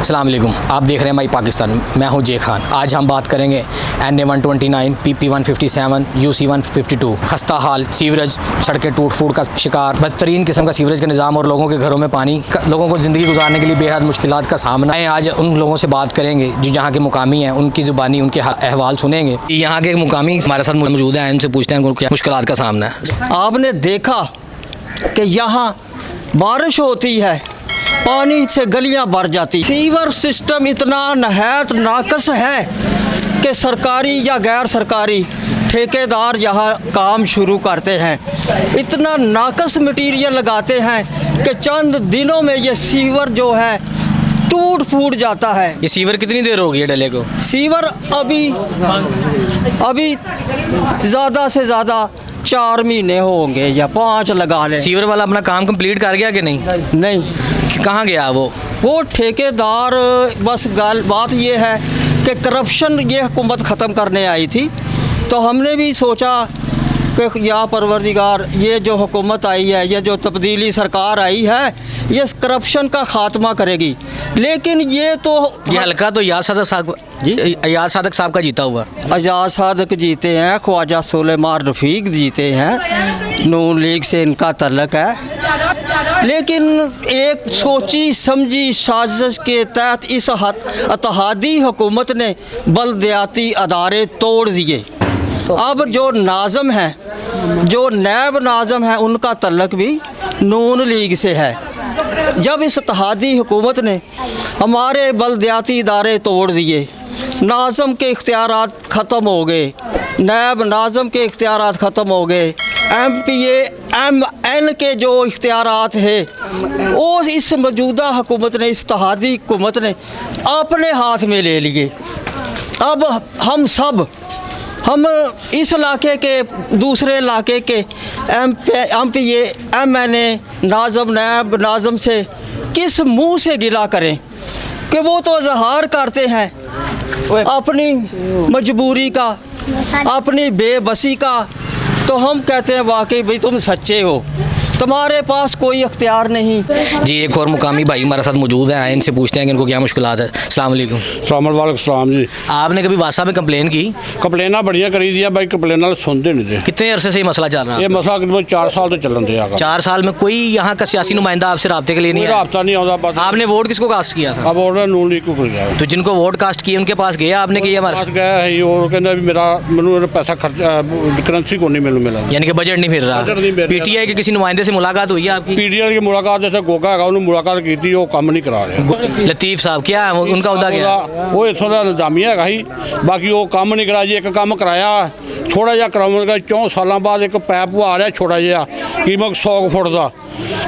अस्सलाम वालेकुम, आप देख रहे हैं माई पाकिस्तान। मैं हूं जे खान। आज हम बात करेंगे NA-129, PP-157, UC-152। खस्ता हाल सीवरेज, सड़कें टूट फूट का शिकार, बदतरीन किस्म का सीवरेज का निज़ाम और लोगों के घरों में पानी, लोगों को ज़िंदगी गुजारने के लिए बेहद मुश्किलात का सामना है। आज उन लोगों से बात करेंगे जो यहाँ के मुकामी हैं, उनकी ज़ुबानी उनके अहवाल सुनेंगे। यहाँ के मुकामी हमारे साथ मौजूद हैं, इनसे पूछते हैं उनको क्या मुश्किलात का सामना है। आपने देखा कि यहाँ बारिश होती है, पानी से गलियां भर जाती। सीवर सिस्टम इतना नहायत नाकस है कि सरकारी या गैर सरकारी ठेकेदार यहाँ काम शुरू करते हैं, इतना नाकस मटीरियल लगाते हैं कि चंद दिनों में ये सीवर जो है टूट फूट जाता है। ये सीवर कितनी देर हो गई है डले को? सीवर अभी ज़्यादा से ज़्यादा 4 महीने होंगे या 5 लगा लें। सीवर वाला अपना काम कंप्लीट कर गया कि नहीं? नहीं, कहाँ गया वो ठेकेदार। बस बात ये है कि करप्शन ये हुकूमत ख़त्म करने आई थी, तो हमने भी सोचा कि या परवरदिगार, ये जो हुकूमत आई है, ये जो तब्दीली सरकार आई है, ये करप्शन का ख़ात्मा करेगी। लेकिन ये हल्का तो याद सादक साहब का जीता हुआ। आज़ाद सादक जीते हैं, ख्वाजा सुलेमान रफ़ीक जीते हैं, नून लीग से इनका तल्लक है। लेकिन एक सोची समझी साजिश के तहत इस इत्तेहादी हुकूमत ने बलदियाती अदारे तोड़ दिए। अब जो नाज़म हैं, जो नैब नाज़म हैं, उनका तल्लक भी नून लीग से है। जब इस इत्तेहादी हुकूमत ने हमारे बलदियाती इदारे तोड़ दिए, नाज़म के इख्तियारात ख़त्म हो गए, नैब नाज़म के इख्तियारात ख़त्म हो गए, MPA MN के जो इख्तियारात है वो इस मौजूदा हुकूमत ने, इस इत्तेहादी हुकूमत ने अपने हाथ में ले लिए। अब हम इस इलाके के दूसरे इलाके के MPA MNA नाज़म नैब नाज़म से किस मुंह से गिला करें कि वो तो इज़हार करते हैं अपनी मजबूरी का, अपनी बेबसी का। तो हम कहते हैं वाकई भाई तुम सच्चे हो, तुम्हारे पास कोई अख्तियार नहीं। जी, एक और मुकामी भाई हमारे साथ मौजूद हैं, इनसे पूछते हैं कि इनको क्या मुश्किलात है। अस्सलाम वालेकुम। सलाम जी। आपने कभी वासा में कंप्लेन की? कंप्लेना बढ़िया करी दिया भाई, कंप्लेना सुनते नहीं थे। कितने अरसे से ये मसला चल रहा है? ये मसला करीबन 4 साल से चलन दिया। 4 साल में कोई यहाँ का सियासी नुमाइंदा आपसे रब्ते के लिए नहीं आया? रब्ता नहीं आता। आपने वोट किसको कास्ट किया था? अब वोट नून लीग को कर गया। तो जिनको वोट कास्ट किए उनके पास गया आपने कि हमारे पास गया है और कहना भी मैनू पैसा खर्चा करेंसी को नहीं मिला, यानी कि बजट नहीं फिर रहा। PTI के किसी नुमाइंदे से मुलाकात हुई है आपकी? PTI की मुलाकात जैसे गोगा है उन्होंने मुलाकात की थी, वो काम नहीं करा रहे। लतीफ़ साहब क्या है उनका उहदा क्या? वो इतों का निजामिया है ही, बाकी वो काम नहीं करा जी। एक काम कराया थोड़ा जहा कराउगा, 4 सालों बाद एक पैप वो आ रहा छोटा जहा कीमत 100 फुट का,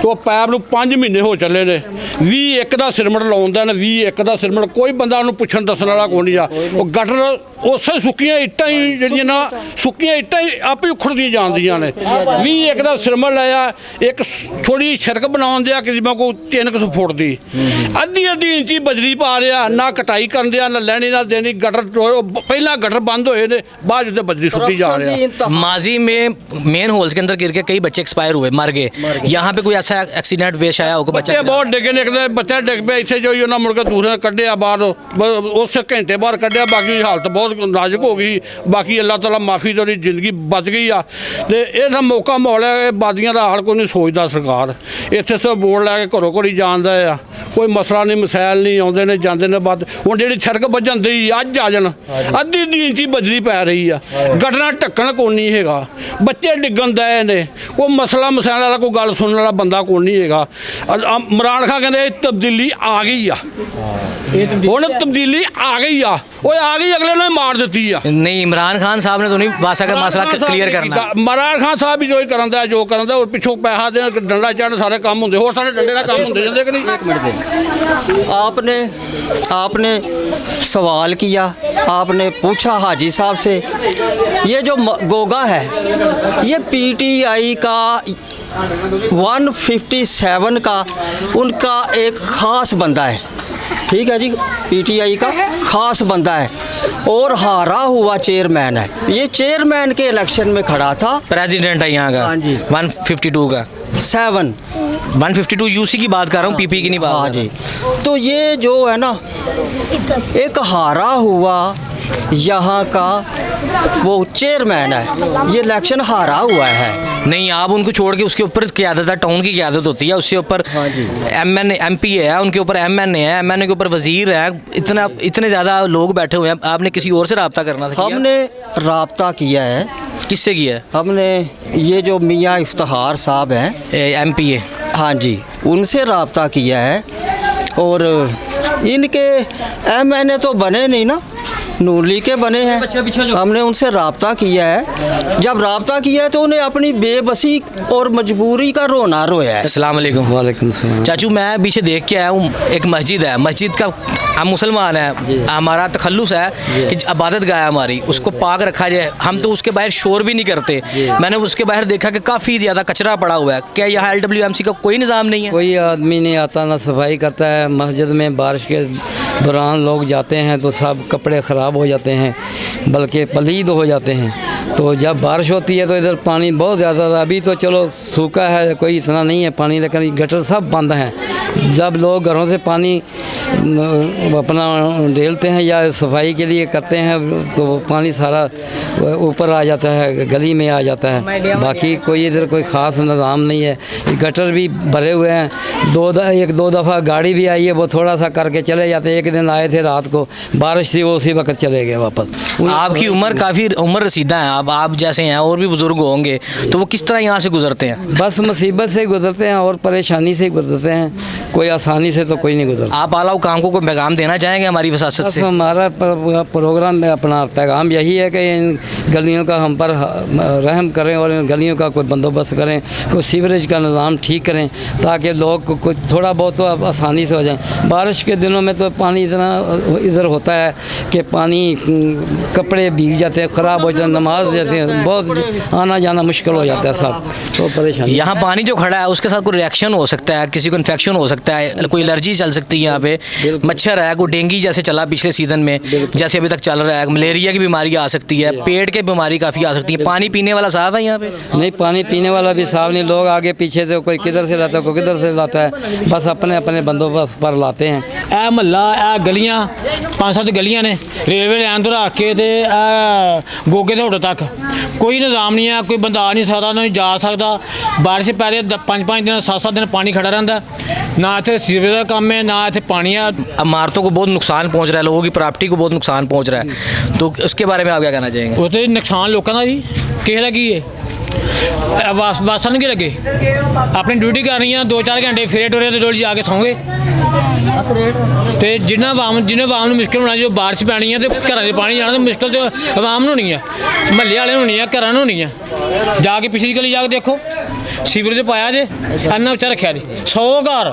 तो पैप में 5 महीने हो चले ने। 21 का सिरमट लाउंदा ने, 21 का सिरमट कोई बंदा उन्होंने पुछन दसन वाला कोई नहीं आ। वो गटर उस सुक्कियां इट्टां ही जिहड़ियां ना सुक्कियां इट्टां ही आप ही उखड़दियां जांदियां ने। 21 का सिरमट लाया, एक थोड़ी सड़क बनाउण दिया करीबन को 300 फुट की, अद्धी इंची बजरी पा रहा, ना कटाई कर दिया, ना लैनी ना देनी। गटर पहला गटर बंद होए ने, बाद जो बजरी सुट्टी जा रहा। माजी में मेन होल्स के अंदर गिर के कई बच्चे एक्सपायर हुए, मर गए। यहाँ पे कोई ऐसा एक्सीडेंट पेश आया होगा? बच्चे बहुत डिगे ने, बच्चा डिग पे इतने जो उन्होंने मुड़ के दूसरे कढ़िया बाहर, उस घंटे बाहर कढ़िया। बाकी हालत बहुत नाजुक हो गई। बाकी अल्लाह ताला माफ़ी तो जिंदगी बच गई आ। तो यह मौका माहौल है, बादियां का हाल कोई नहीं सोचता सरकार। इतने सब बोर्ड लैके घरों घरी जाता है, कोई मसला नहीं, मसैल नहीं, आते ने जाते ने। बद हूँ जी सड़क बजन दी अज आ जान, अद्धी इंची बजरी पै रही है, गटना ढक्कन को नहीं है, बच्चे डिगन दे ने, कोई मसला मसैल वाला कोई गल सुनने वाला बंदा को नहीं है। इमरान खान कहते तब्दीली आ गई आ, हुण तब्दीली आ गई आ, वो आ गई अगले ने मार दी आ। नहीं, इमरान खान साहब ने तो नहीं वासा का मसला क्लियर करना। इमरान खान साहब भी जो ही करता है, जो करता है, और पिछों पैसा देना, डंडा चढ़ना, सारे काम होंगे। होर सारे डंडे का काम होंगे जाते कि नहीं? 1 मिनट दे। आपने सवाल किया, आपने पूछा हाजी साहब से, ये जो गोगा है ये PTI का 157 का उनका एक ख़ास बंदा है, ठीक है जी, PTI का ख़ास बंदा है और हारा हुआ चेयरमैन है। ये चेयरमैन के इलेक्शन में खड़ा था, प्रेसिडेंट है यहाँ का। हाँ जी। 152 का। 7। 152 यूसी की बात कर रहा हूँ, पीपी की नहीं बात हाँ कर रहा जी। तो ये जो है ना, एक हारा हुआ यहाँ का वो चेयरमैन है, ये इलेक्शन हारा हुआ है। हूँ। नहीं, आप उनको छोड़ के उसके ऊपर क़यादत है, टाउन की क़यादत होती है, उसके ऊपर हाँ जी। एमपी है, उनके ऊपर एमएनए है, एमएनए के ऊपर वजीर है, इतने ज़्यादा लोग बैठे हुए हैं। आपने किसी और से रब्ता करना था? किया? हमने राब्ता किया है। किससे किया है? हमने ये जो मियाँ इफ्तिखार साहब हैं, एमपी है। हाँ जी, उनसे राब्ता किया है। और इनके एमएनए तो बने नहीं ना, नून लीग के बने हैं। हमने उनसे राब्ता किया है। जब राब्ता किया है तो उन्हें अपनी बेबसी और मजबूरी का रोना रोया है। अस्सलाम वालेकुम। वालेकुम सलाम। चाचू, मैं पीछे देख के आया हूँ, एक मस्जिद है, मस्जिद का हम मुसलमान हैं, हमारा तखल्लुस है कि इबादत गाह हमारी, उसको पाक रखा जाए। हम तो उसके बाहर शोर भी नहीं करते। मैंने उसके बाहर देखा कि काफ़ी ज़्यादा कचरा पड़ा हुआ है। क्या यहाँ LWMC का कोई निज़ाम नहीं है? कोई आदमी नहीं आता, ना सफाई करता है। मस्जिद में बारिश के दौरान लोग जाते हैं तो सब कपड़े ख़राब हो जाते हैं, बल्कि पलीद हो जाते हैं। तो जब बारिश होती है तो इधर पानी बहुत ज़्यादा था। अभी तो चलो सूखा है, कोई इतना नहीं है पानी, लेकिन गटर सब बंद हैं। जब लोग घरों से पानी अपना ढेलते हैं या सफाई के लिए करते हैं तो वो पानी सारा ऊपर आ जाता है, गली में आ जाता है। बाकी कोई इधर कोई ख़ास निज़ाम नहीं है। गटर भी भरे हुए हैं। एक दो दफ़ा गाड़ी भी आई है, वो थोड़ा सा करके चले जाते हैं। एक दिन आए थे रात को, बारिश थी, वो उसी वक्त चले गए वापस। आपकी उम्र काफ़ी उम्र रसीदा है, आप जैसे हैं और भी बुज़ुर्ग होंगे, तो वो किस तरह यहाँ से गुजरते हैं? बस मुसीबत से गुजरते हैं और परेशानी से गुजरते हैं, कोई आसानी से तो कोई नहीं गुजरता। आप आला हुकाम को कोई पैगाम देना चाहेंगे हमारी वसासत बस से? हमारा प्रोग्राम में अपना पैगाम यही है कि इन गलियों का हम पर रहम करें और इन गलियों का कोई बंदोबस्त करें, कोई सीवरेज का निज़ाम ठीक करें, ताकि लोग को कुछ थोड़ा बहुत तो आसानी से हो जाए। बारिश के दिनों में तो पानी इतना इधर होता है कि पानी कपड़े भीग जाते हैं, ख़राब हो जाते हैं, नमाज जाते हैं, बहुत आना जाना मुश्किल हो जाता है सब, तो परेशानी। यहाँ पानी जो खड़ा है उसके साथ कोई रिएक्शन हो सकता है, किसी को इन्फेक्शन हो सकता है, कोई एलर्जी चल सकती है यहाँ पे, मच्छर है, कोई डेंगू जैसे चला पिछले सीज़न में, जैसे अभी तक चल रहा है, मलेरिया की बीमारी आ सकती है, पेट की बीमारी काफ़ी आ सकती है। पानी पीने वाला साफ है यहाँ पे? नहीं, पानी पीने वाला भी साफ नहीं। लोग आगे पीछे से कोई किधर से लाता है, कोई किधर से लाता है, बस अपने अपने बंदोबस्त पर लाते हैं। ਇਹ ਮਹੱਲਾ ਇਹ ਗਲੀਆਂ 5-7 ਗਲੀਆਂ ਨੇ ਰੇਲਵੇ ਲਾਈਨ ਤੋਂ ਰੱਖ ਕੇ ਤੇ ਇਹ ਗੋਗੇ ਦੇ ਹੋਟਲ ਤੱਕ ਕੋਈ ਨਿਜ਼ਾਮ ਨਹੀਂ ਹੈ, ਕੋਈ ਬੰਦਾ ਆ ਨਹੀਂ ਸਕਦਾ, ਨਾ ਜਾ ਸਕਦਾ। ਬਾਰਿਸ਼ ਪੈ ਰਹੀ 5-5 ਦਿਨ 7-7 ਦਿਨ ਪਾਣੀ ਖੜਾ ਰਹਿੰਦਾ, ਨਾ ਇੱਥੇ ਸੀਵਰੇਜ ਦਾ ਕੰਮ ਹੈ, ਨਾ ਇੱਥੇ ਪਾਣੀ ਆ। इमारतों को बहुत नुकसान पहुँच रहा है, लोगों की प्रॉपर्टी को बहुत नुकसान पहुँच रहा है, तो उसके बारे में आप क्या कहना चाहेंगे? ਉੱਥੇ ਨੁਕਸਾਨ ਲੋਕਾਂ ਦਾ ਜੀ, ਕਿਸੇ ਦਾ ਕੀ ਹੈ, ਵਾਸਾਂ ਨਹੀਂ ਲੱਗੇ, ਆਪਣੀ ਡਿਊਟੀ ਕਰ ਰਹੀਆਂ 2-4 ਘੰਟੇ ਫੇਰੇ ਟੋਰੇ ਤੇ ਡੋਲੀ ਜਾ ਕੇ ਸੌਂਗੇ। ਤੇ ਜਿਹਨੇ ਆਵਾਮ ਨੂੰ ਮੁਸ਼ਕਿਲ ਹੋਣਾ, ਜੋ ਬਾਰਿਸ਼ ਪੈਣੀ ਹੈ ਤੇ ਘਰਾਂ 'ਚ ਪਾਣੀ ਜਾਣਾ, ਤੇ ਮੁਸ਼ਕਿਲ ਤੇ ਆਵਾਮ ਨੂੰ ਹੋਣੀ ਆ, ਮਹੱਲੇ ਵਾਲਿਆਂ ਨੂੰ ਹੋਣੀ ਆ, ਘਰਾਂ ਨੂੰ ਹੋਣੀ ਆ। ਜਾ ਕੇ ਪਿਛਲੀ ਗਲੀ ਜਾ ਕੇ ਦੇਖੋ, ਸੀਵਰੇਜ ਪਾਇਆ ਜੇ, ਇੰਨਾ ਉੱਚਾ ਰੱਖਿਆ ਜੀ, 100 ਘਰ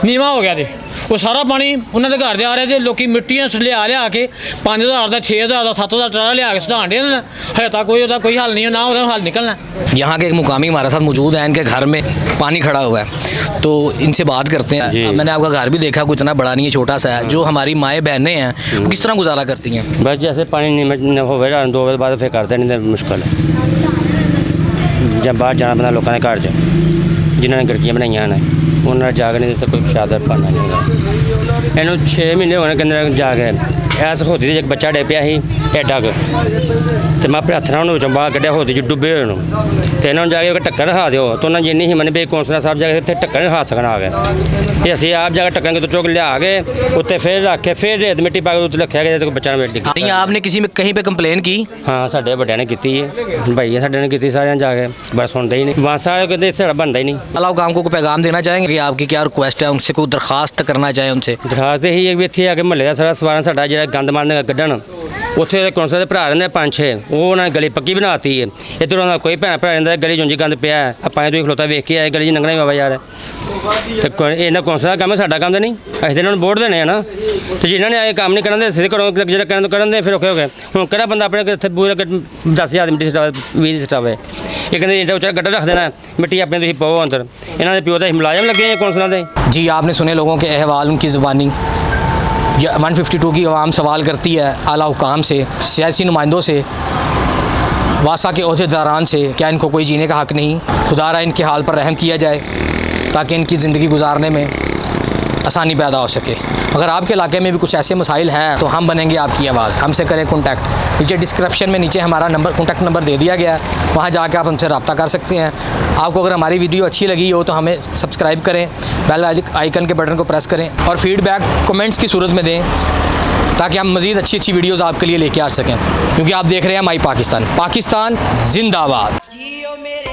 ਨੀਵਾਂ ਹੋ ਗਿਆ ਜੀ। ਉਹ ਸਾਰਾ ਪਾਣੀ ਉਹਨਾਂ ਦੇ ਘਰ 'ਚ ਆ ਰਿਹਾ ਜੇ। ਲੋਕੀ ਮਿੱਟੀਆਂ ਲਿਆ ਕੇ 5000 ਦਾ 6000 ਦਾ 7000 ਟਰਾਲਾ ਲਿਆ ਕੇ ਸੁਧਾਣ ਦੇ ਨੇ। ਹਜੇ ਤੱਕ ਕੋਈ हल नहीं है, ना उधर हल निकलना। यहाँ के एक मुकामी हमारे साथ मौजूद हैं, इनके घर में पानी खड़ा हुआ है, तो इनसे बात करते हैं। मैंने आपका घर भी देखा, कोई इतना बड़ा नहीं है, छोटा सा है। जो हमारी माएँ बहनें हैं वो किस तरह गुजारा करती हैं? बस जैसे पानी नहीं हो 2 बजे बाद फिर करते नहीं तो मुश्किल है। जब बाहर जाना पैंदा लोगों के घर च, जिन्होंने गड़कियाँ बनाई ने उन्होंने जाग नहीं तो कोई शादर पाना नहीं होगा। इन्हों 6 महीने होने के अंदर जाग ऐस होती थी, एक बच्चा डे पिया ही एडा क, तो मैं अपने हथ नाल बाहर कढ़िया होती जो डुबे हुए तो इन्होंने जाके ढक्कन रखा दो, तो उन्होंने जिन्नी हिम्मत भी कौंसलर साहब जाके इतने ढक्कन नहीं रखा सकना आ गए। ये असी आप जाकर ढक्कन के तो चुक लिया गए उत्ते, फिर रख के फिर रेत मिट्टी पा के उत्ते रखा गया, तो बच्चा नहीं, आपने किसी में कहीं पे कंप्लेन की? हाँ, साढ़े बड़े ने की है, भाई साढ़े ने की सारे जाके, बस सुनते ही नहीं। वहाँ सारे कहते साढ़ा बनता ही नहीं। अलाउ काम को पैगाम देना चाहेंगे कि आपकी क्या रिक्वेस्ट है, उनसे कोई दरखास्त करना चाहे उनसे? दरखास्त यही है भी इतने आके महल का सारा सवारा साढ़ा जो गंद मारने कढ़न, उत्थे कौंसलर के भरा रहते 5-6, वो उन्होंने गली पक्की बनाती है। इधर उन्होंने कोई भैन भरा रहा गली चुंजी गंद पिया है, अपने तुम खलोता वेख के आए, गली च लंघना ही बाबा यार। तो इन्हें कौंसलर का काम है, साडा काम तो नहीं, अस तो इन्होंने वोट देने हैं ना। तो जिन्होंने आए काम नहीं करते सीधे घरों जो करन दे, फिर औखे हो गए। हूँ कि बंदा अपने इतने पूरे 10,000 मिट्टी सटावे 20 सटावे, ये कहते एडा उच्चा गड्ढा रख देना, मिट्टी अपने तुम पाओ अंदर। इन्होंने प्यो तो मुलाजम लगे हैं कौंसलर के। जी, आपने सुने लोगों के अहवाल, उनकी ज़ुबानी। 152 की आवाम सवाल करती है आला हुकाम से, सियासी नुमाइंदों से वासा के ओहदेदारान से, क्या इनको कोई जीने का हक़ नहीं? खुदारा इनके हाल पर रहम किया जाए ताकि इनकी ज़िंदगी गुजारने में आसानी पैदा हो सके। अगर आपके इलाके में भी कुछ ऐसे मसाइल हैं तो हम बनेंगे आपकी आवाज़, हमसे करें कॉन्टैक्ट। नीचे डिस्क्रिप्शन में नीचे हमारा नंबर, कॉन्टैक्ट नंबर दे दिया गया है, वहाँ जाके आप हमसे रब्ता कर सकते हैं। आपको अगर हमारी वीडियो अच्छी लगी हो तो हमें सब्सक्राइब करें, बेल आइकन के बटन को प्रेस करें और फीडबैक कमेंट्स की सूरत में दें ताकि हम मज़ीद अच्छी अच्छी वीडियोज़ आपके लिए लेके आ सकें, क्योंकि आप देख रहे हैं माई पाकिस्तान। पाकिस्तान जिंदाबाद। जियो मेरे